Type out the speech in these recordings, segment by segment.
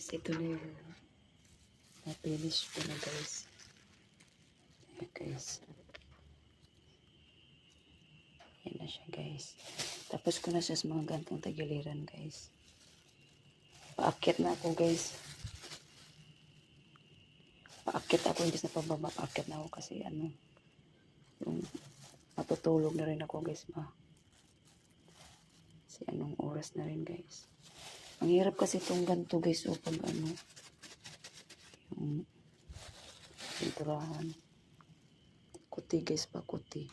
guys, ito na yung na-finish ko na guys. Ayan guys. Ayan na siya guys. Tapos ko na siya sa mga gantong tagiliran guys. Paakit na ako guys. Paakit ako, hindi na pababa. Paakit na ako kasi ano, yung matutulog na rin ako guys ba. Kasi anong oras na rin guys. Ang hirap kasi itong ganito guys o pag ano, yung pinturahan. Kuti guys pa, kuti.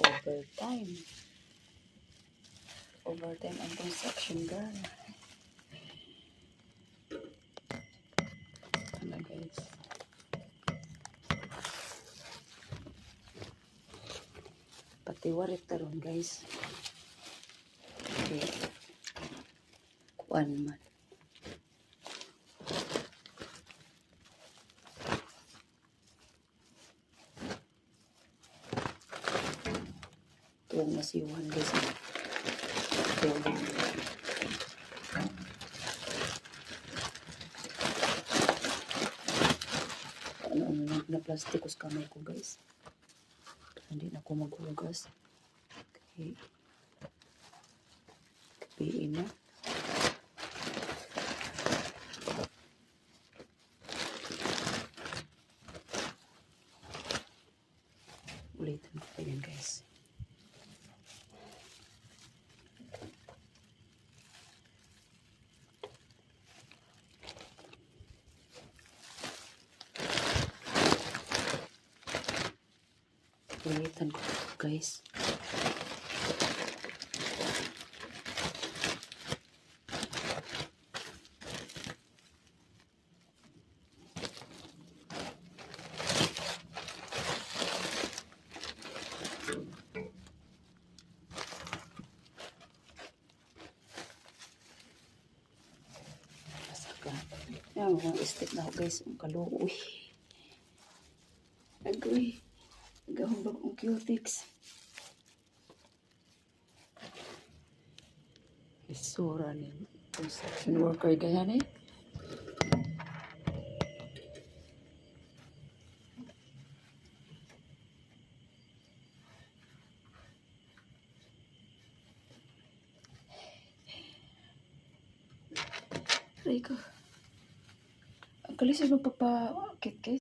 Overtime. Overtime ang construction girl. Ano guys. Pati warit taron guys. Okay. Kuan man. Tuwang masiwan guys. Tuwang. Ano na plastic sa kamay ko guys. Hindi na ako maghugas. Okay. Kapiin na. Ulitin ko pa yan guys. Ulitin ko guys. Yan, mga stick na ako guys. Ang kaluoy. Agoy. Nagahambag ang cutics. Isura ni construction worker ganyan eh. Rico. Ang kalisod magpapakit guys.